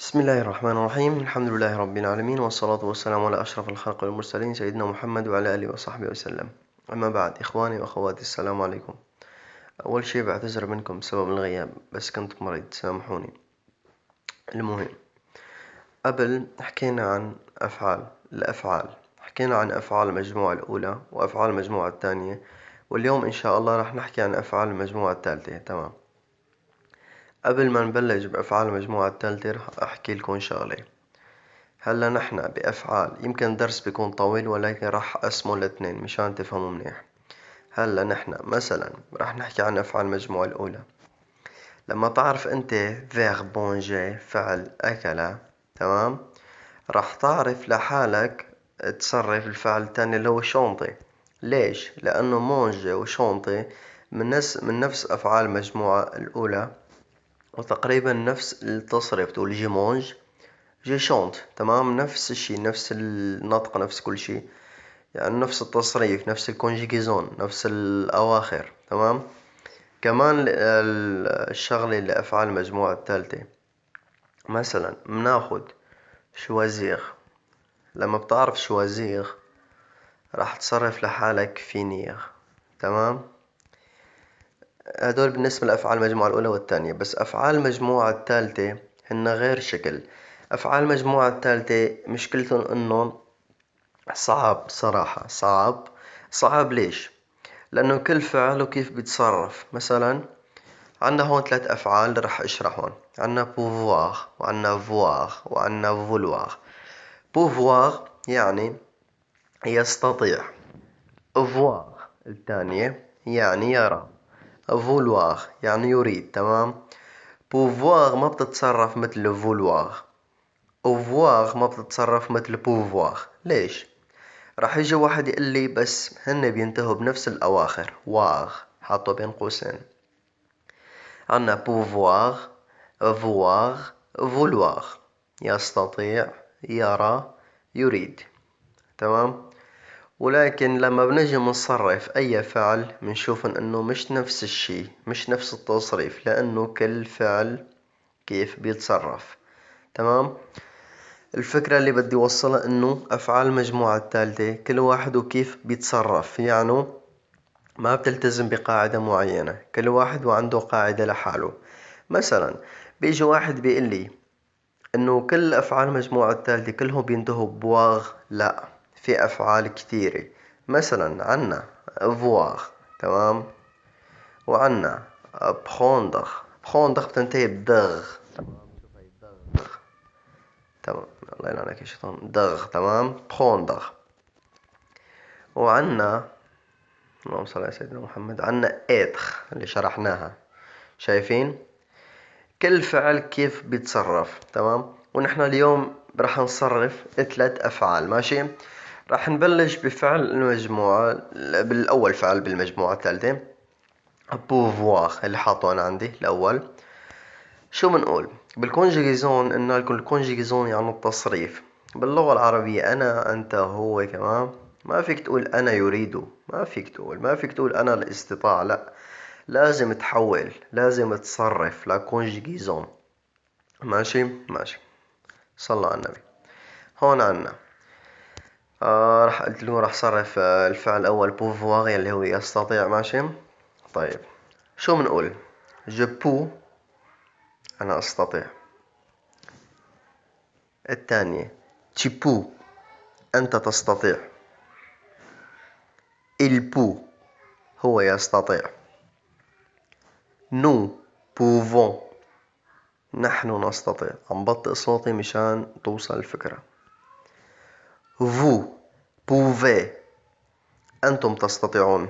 بسم الله الرحمن الرحيم الحمد لله رب العالمين والصلاة والسلام على أشرف الخلق والمرسلين سيدنا محمد وعلى آله وصحبه وسلم. أما بعد إخواني وأخواتي السلام عليكم. أول شي بعتذر منكم بسبب الغياب، بس كنت مريض سامحوني. المهم، قبل حكينا عن الأفعال، حكينا عن أفعال المجموعة الأولى وأفعال المجموعة الثانية، واليوم إن شاء الله راح نحكي عن أفعال المجموعة الثالثة. تمام. قبل ما نبلش بأفعال المجموعة الثالثة راح أحكي لكم شغلة. هلا نحن بأفعال يمكن الدرس بيكون طويل، ولكن راح أقسمه لاثنين مشان تفهموا منيح. هلا نحن مثلا راح نحكي عن أفعال المجموعة الأولى. لما تعرف أنت verb manger فعل أكل، تمام، راح تعرف لحالك تصرف الفعل الثاني اللي هو شونطي. ليش؟ لأنه manger وشونطي من نفس أفعال المجموعة الأولى، وتقريبا نفس التصريف. تقول جي مونج جي شونت، تمام، نفس الشي، نفس النطق، نفس كل شي، يعني نفس التصريف، نفس الكونجيجيزون، نفس الأواخر. تمام. كمان الشغلة اللي أفعال المجموعة الثالثة، مثلا بناخد شوازيغ. لما بتعرف شوازيغ راح تصرف لحالك فينيغ. تمام. هدول بالنسبة لأفعال المجموعة الأولى والثانية. بس أفعال المجموعة الثالثة هن غير شكل. أفعال المجموعة الثالثة مشكلتهم إنهم صعب، صراحة صعب. ليش؟ لأنه كل فعل وكيف بيتصرف. مثلا عنا هون 3 أفعال رح أشرحهم. عنا pouvoir وعنا voir وعنا vouloir. pouvoir يعني يستطيع. voir الثانية يعني يرى. vouloir يعني يريد. تمام. pouvoir ما بتتصرف مثل vouloir، voir ما بتتصرف مثل pouvoir. ليش؟ راح يجي واحد يقول لي بس هن بينتهوا بنفس الأواخر، واغ حاطه بين قوسين. عنا pouvoir voir vouloir، يستطيع، يرى، يريد. تمام. ولكن لما بنجي منصرف أي فعل بنشوف إنه مش نفس الشي، مش نفس التصريف، لأنه كل فعل كيف بيتصرف. تمام. الفكرة اللي بدي أوصلها إنه أفعال المجموعة الثالثة كل واحد وكيف بيتصرف، يعني ما بتلتزم بقاعدة معينة، كل واحد وعنده قاعدة لحاله. مثلا بيجي واحد بيقول لي إنه كل أفعال المجموعة الثالثة كلهم بينتهوا بواغ. لا، في أفعال كثيرة. مثلا عنا voir، تمام، وعنا prendre. prendre بتنتهي بدغ. تمام، الله يلعنك يا شيطان، دغ. تمام، prendre. وعنا اللهم صل على سيدنا محمد، عنا être اللي شرحناها. شايفين كل فعل كيف بيتصرف؟ تمام. ونحن اليوم راح نصرف 3 أفعال. ماشي. راح نبلش بفعل المجموعة، بالأول فعل بالمجموعة الثالثة، pouvoir اللي حاطه أنا عندي الأول. شو بنقول بالكونجيجيزون؟ قلنا لكم الكونجيجيزون يعني التصريف. باللغة العربية أنا، أنت، هو. كمان ما فيك تقول أنا يريد، ما فيك تقول أنا الاستطاع. لا، لازم تحول، لازم تصرف لا كونجيجيزون. ماشي. صلى على النبي. هون عنا راح قلت له راح صرف الفعل الأول pouvoir اللي هو يستطيع. ماشي. طيب شو بنقول؟ je peux أنا أستطيع. الثانية tu peux أنت تستطيع. il peut هو يستطيع. nous pouvons نحن نستطيع. عم بطئ صوتي مشان توصل الفكرة. vous pouvez أنتم تستطيعون.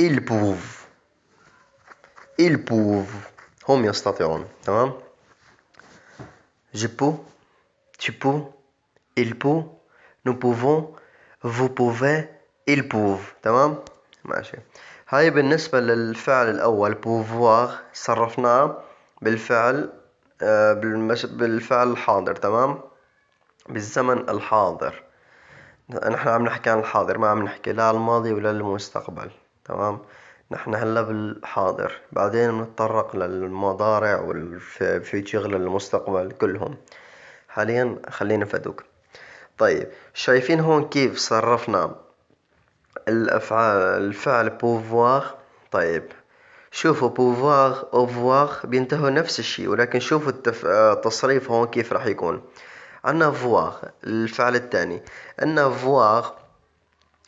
ils peuvent هم يستطيعون. تمام. je peux tu peux il peut nous pouvons vous pouvez ils peuvent. تمام. ماشي. هاي بالنسبة للفعل الأول pouvoir صرفناه بالفعل بالفعل الحاضر. تمام. بالزمن الحاضر. نحن عم نحكي عن الحاضر، ما عم نحكي لا الماضي ولا المستقبل. تمام. نحن هلا بالحاضر، بعدين بنتطرق للمضارع والفيوتشر للمستقبل كلهم. حاليا خلينا فدوك. طيب شايفين هون كيف صرفنا الفعل pouvoir؟ طيب شوفوا pouvoir avoir بينتهوا نفس الشيء، ولكن شوفوا التصريف هون كيف راح يكون. عنا voir الفعل الثاني، عنا voir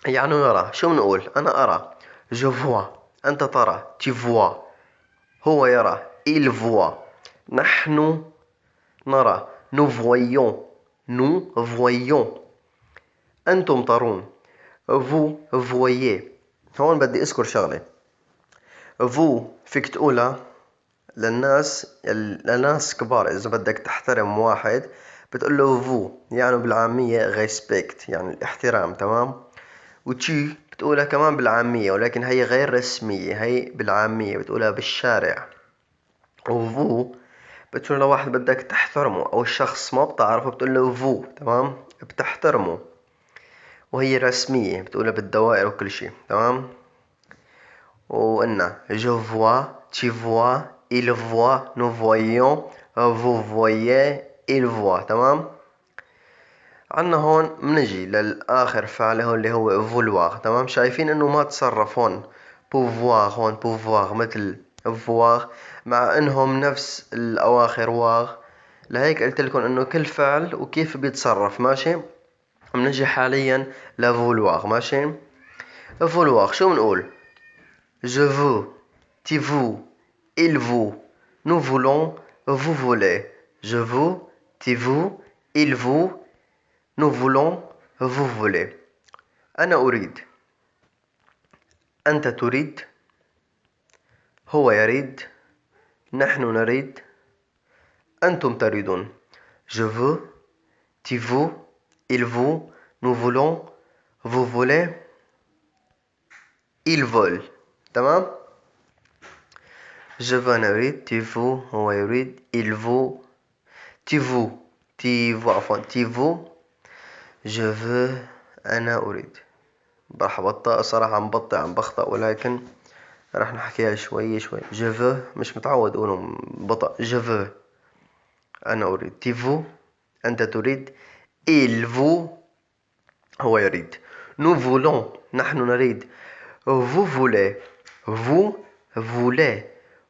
يعني نرى. شو بنقول؟ أنا أرى je vois، أنت ترى tu vois، هو يرى il voit، نحن نرى nous voyons، nous voyons، أنتم ترون vous voyez. هون بدي أذكر شغلة. vous فيك تقولها للناس كبار. إذا بدك تحترم واحد بتقول له vous، يعني بالعامية respect يعني الاحترام، تمام؟ وتشي بتقولها كمان بالعامية، ولكن هي غير رسمية، هي بالعامية بتقولها بالشارع. وفو بتقول لواحد بدك تحترمه أو الشخص ما بتعرفه بتقول له فو، تمام؟ بتحترمه، وهي رسمية بتقولها بالدوائر وكل شي، تمام؟ وقلنا je vois tu vois il voit nous voyons vous voyez il voit، تمام؟ عنا هون منجي للآخر فعل هون اللي هو vouloir، تمام؟ شايفين إنه ما تصرف هون pouvoir، هون pouvoir مثل voir، مع إنهم نفس الأواخر واغ. لهيك قلت لكم إنه كل فعل وكيف بيتصرف، ماشي؟ منجي حاليا لvouloir، ماشي؟ vouloir شو بنقول؟ je veux tu veux il veut nous voulons vous voulez je veux tu veux il veut nous voulons vous voulez. أنا أريد، أنت تريد، هو يريد، نحن نريد، أنتم تريدون. je veux tu veux il veut nous voulons vous voulez ils veulent، تمام؟ je veux أنا أريد، tu veux هو يريد، il veut tu veux عفوا tu veux je veux أنا أريد. راح أبطأ صراحة، عم بخطأ، ولكن راح نحكيها شوي شوي. je veux مش متعود أقولهم بطأ. je veux أنا أريد، tu veux أنت تريد، il veut هو يريد، nous voulons نحن نريد، vous voulez vous voulez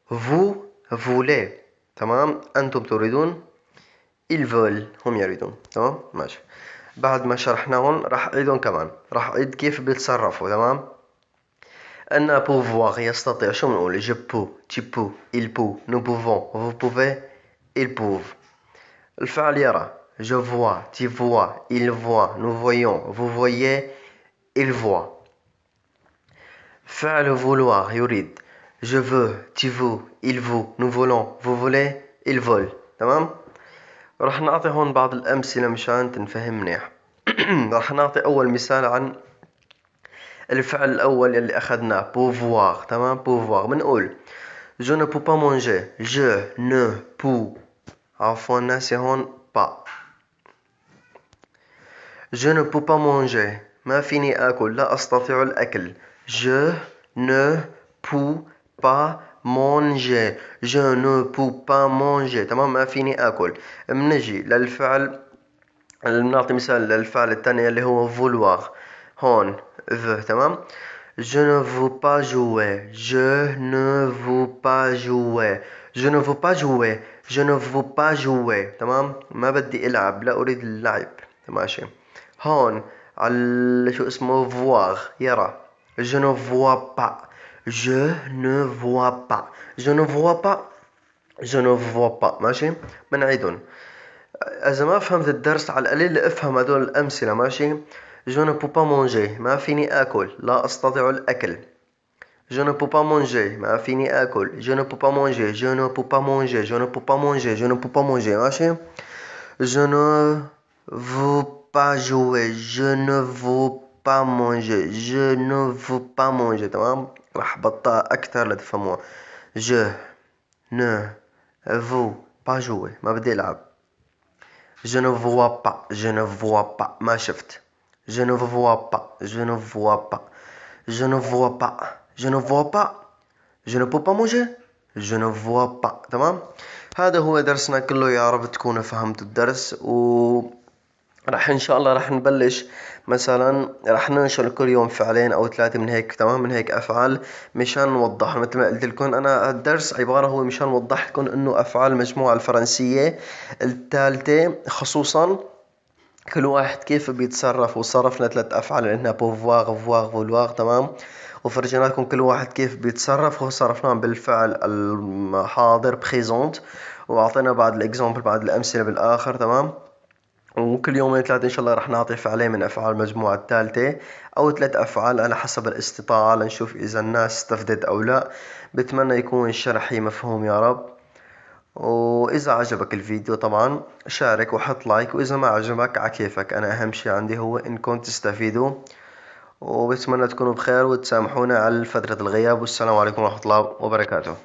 vous voulez، تمام؟ أنتم تريدون، ils veulent هم يريدون، تمام؟ ماشي. بعد ما شرحناهم راح أعيدهم كمان، راح أعيد كيف بيتصرفوا، تمام؟ أن pouvoir يستطيع، شو بنقول؟ je peux tu peux il peut nous pouvons vous pouvez ils peuvent. الفعل يرى je vois tu vois il voit nous voyons vous voyez il voit. فعل vouloir يريد je veux tu veux il veut nous voulons vous voulez ils veulent، تمام؟ راح نعطي هون بعض الأمثلة مشان تنفهم منيح. راح نعطي أول مثال عن الفعل الأول يلي أخذناه pouvoir، تمام؟ pouvoir بنقول je ne peux pas manger je ne peux، عفوا ناسي هون pas. je ne peux pas manger ما فيني آكل، لا أستطيع الأكل. je ne peux pas manger je ne peux pas manger، تمام؟ ما فيني آكل. منجي للفعل، بنعطي مثال للفعل الثاني اللي هو vouloir. هون veut، تمام؟ je ne veux pas jouer je ne veux pas jouer je ne veux pas jouer je ne veux pas jouer، تمام؟ ما بدي ألعب، لا أريد اللعب، ماشي؟ هون على شو اسمه voir يرى je ne vois pas je ne vois pas je ne vois pas je ne vois pas، ماشي؟ بنعيدهم. إذا ما فهمت الدرس على القليل افهم هدول الأمثلة، ماشي؟ je ne peux pas manger ما فيني آكل، لا أستطيع الأكل. je ne peux pas manger ما فيني آكل je ne peux pas manger je ne peux pas manger je ne peux pas manger je ne peux pas manger، ماشي؟ je ne veux pas jouer je ne veux pas manger je ne veux pas manger، تمام؟ راح بطأ أكتر لتفهموها. je ne veux pas jouer ما بدي ألعب. je ne vois pas je ne vois pas ما شفت. je ne vois pas je ne vois pas je ne vois pas je ne vois pas je ne peux pas manger je ne vois pas. تمام. هذا هو درسنا كله، يا رب تكونوا فهمتوا الدرس. راح ان شاء الله راح نبلش مثلا راح ننشر كل يوم فعلين او ثلاثة من هيك، تمام، من هيك افعال مشان نوضح. مثل ما قلت لكم انا الدرس عبارة هو مشان نوضح لكم انه افعال المجموعة الفرنسية الثالثة خصوصا كل واحد كيف بيتصرف. وصرفنا ثلاث افعال عندنا بوفواغ فواغ فولواغ، تمام، وفرجيناكم كل واحد كيف بيتصرف وصرفناهم بالفعل الحاضر بريزونت، واعطينا بعض الاكزامبل بعض الامثلة بالاخر، تمام. وكل يومين ثلاثة إن شاء الله رح نعطي فعلين من أفعال المجموعة الثالثة أو ثلاث أفعال على حسب الاستطاعة لنشوف إذا الناس استفدت أو لا. بتمنى يكون شرحي مفهوم يا رب. وإذا عجبك الفيديو طبعا شارك وحط لايك، وإذا ما عجبك عكيفك، أنا أهم شي عندي هو إنكم تستفيدوا. وبتمنى تكونوا بخير وتسامحونا على فترة الغياب، والسلام عليكم ورحمة الله وبركاته.